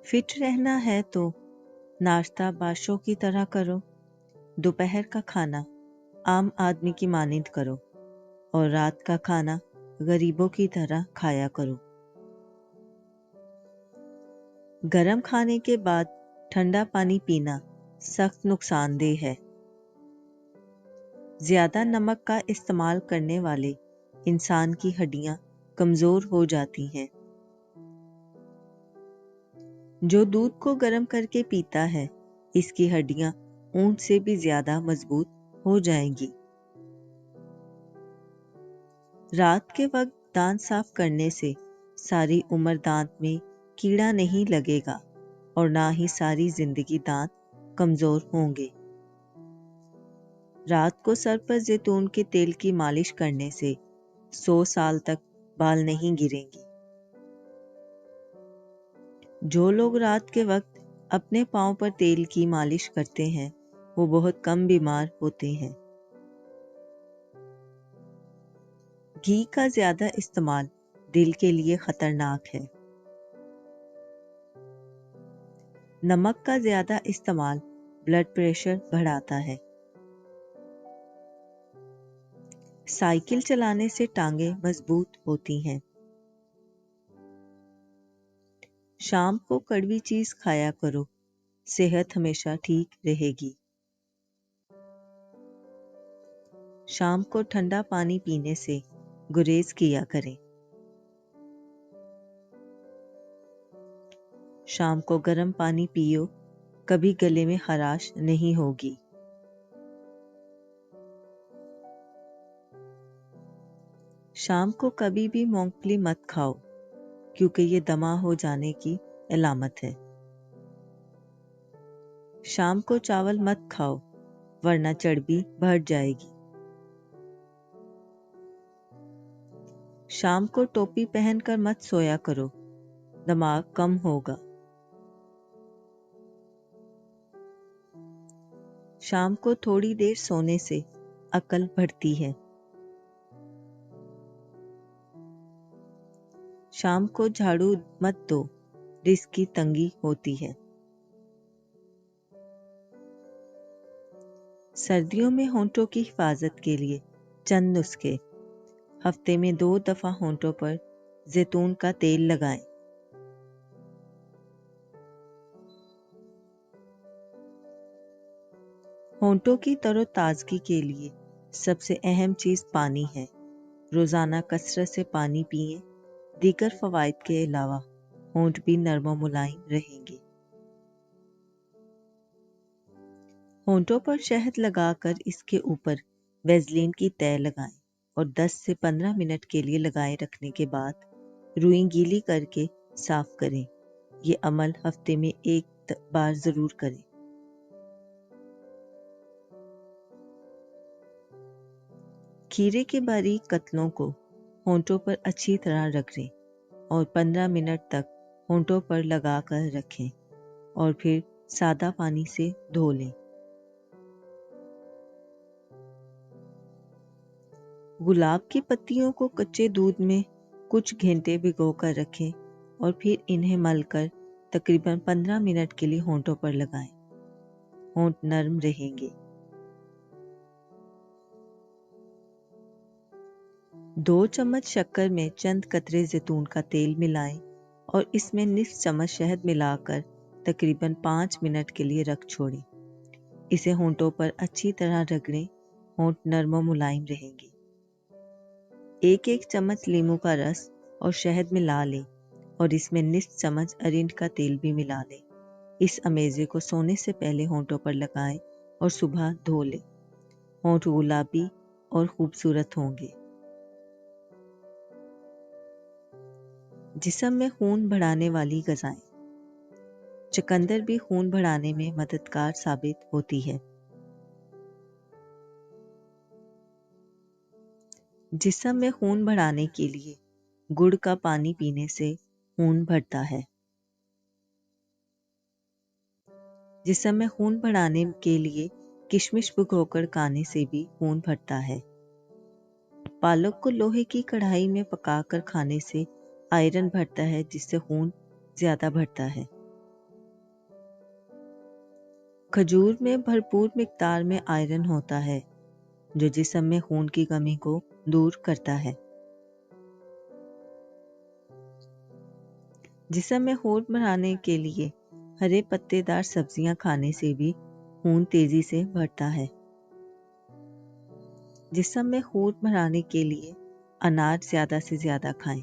Fit रहना है तो नाश्ता बादशाहों की तरह करो, दोपहर का खाना आम आदमी की मानिंद करो और रात का खाना गरीबों की तरह खाया करो। गरम खाने के बाद ठंडा पानी पीना सख्त नुकसानदेह है। ज्यादा नमक का इस्तेमाल करने वाले इंसान की हड्डियां कमजोर हो जाती हैं। जो दूध को गर्म करके पीता है, इसकी हड्डियां ऊंट से भी ज्यादा मजबूत हो जाएंगी। रात के वक्त दांत साफ करने से सारी उम्र दांत में कीड़ा नहीं लगेगा और ना ही सारी जिंदगी दांत कमजोर होंगे। रात को सर पर जैतून के तेल की मालिश करने से 100 साल तक बाल नहीं गिरेंगे। जो लोग रात के वक्त अपने पांव पर तेल की मालिश करते हैं, वो बहुत कम बीमार होते हैं। घी का ज्यादा इस्तेमाल दिल के लिए खतरनाक है। नमक का ज्यादा इस्तेमाल ब्लड प्रेशर बढ़ाता है। साइकिल चलाने से टांगें मजबूत होती हैं। शाम को कड़वी चीज खाया करो, सेहत हमेशा ठीक रहेगी। शाम को ठंडा पानी पीने से गुरेज किया करें। शाम को गर्म पानी पियो, कभी गले में खराश नहीं होगी। शाम को कभी भी मूंगफली मत खाओ, क्योंकि ये दमा हो जाने की अलामत है। शाम को चावल मत खाओ, वरना चर्बी बढ़ जाएगी। शाम को टोपी पहनकर मत सोया करो, दिमाग कम होगा। शाम को थोड़ी देर सोने से अकल बढ़ती है। शाम को झाड़ू मत दो, रिस्क की तंगी होती है। सर्दियों में होंठों की हिफाजत के लिए चंद नुस्खे। हफ्ते में 2 दफा होंठों पर जैतून का तेल लगाएं। होंठों की तरोताजगी के लिए सबसे अहम चीज पानी है। रोजाना कसरत से पानी पिएं। दीगर फवाइद के अलावा होंठ भी नरम और मुलायम रहेंगे। होंठों पर शहद लगाकर इसके ऊपर वैसलीन की तह लगाएं और 10 से 15 मिनट के लिए लगाए रखने के बाद रुई गीली करके साफ करें। ये अमल हफ्ते में 1 बार जरूर करें। खीरे के बारीक कतलों को होंठों पर अच्छी तरह रगड़ें और 15 मिनट तक होंठों पर लगाकर रखें और फिर सादा पानी से धो लें। गुलाब की पत्तियों को कच्चे दूध में कुछ घंटे भिगोकर रखें और फिर इन्हें मलकर तकरीबन 15 मिनट के लिए होंठों पर लगाएं। होंठ नरम रहेंगे। 2 चम्मच शक्कर में चंद कतरे जैतून का तेल मिलाएं और इसमें निस्फ चम्मच शहद मिलाकर तकरीबन 5 मिनट के लिए रख छोड़ें। इसे होंठों पर अच्छी तरह रगड़ें। होंठ नरम और मुलायम रहेंगे। 1-1 चम्मच नींबू का रस और शहद मिला लें और इसमें निस्फ चम्मच अरिंड का तेल भी मिला लें। इस अमेजे को सोने से पहले होंठों पर लगाएं और सुबह धो लें। होंठ गुलाबी और खूबसूरत होंगे। जिस्म में खून बढ़ाने वाली ग़िज़ाएं। चुकंदर भी खून बढ़ाने में मददगार साबित होती है। जिस्म में खून बढ़ाने के लिए गुड़ का पानी पीने से खून बढ़ता है। जिस्म में खून बढ़ाने के लिए किशमिश भिगोकर खाने से भी खून बढ़ता है। पालक को लोहे की कढ़ाई में पकाकर खाने से आयरन बढ़ता है, जिससे खून ज्यादा बढ़ता है। खजूर में भरपूर मिकदार में आयरन होता है जो जिस्म में खून की कमी को दूर करता है। जिस्म में खून बढ़ाने के लिए हरे पत्तेदार सब्जियां खाने से भी खून तेजी से बढ़ता है। जिस्म में खून बढ़ाने के लिए अनाज ज़्यादा से ज़्यादा खाएं।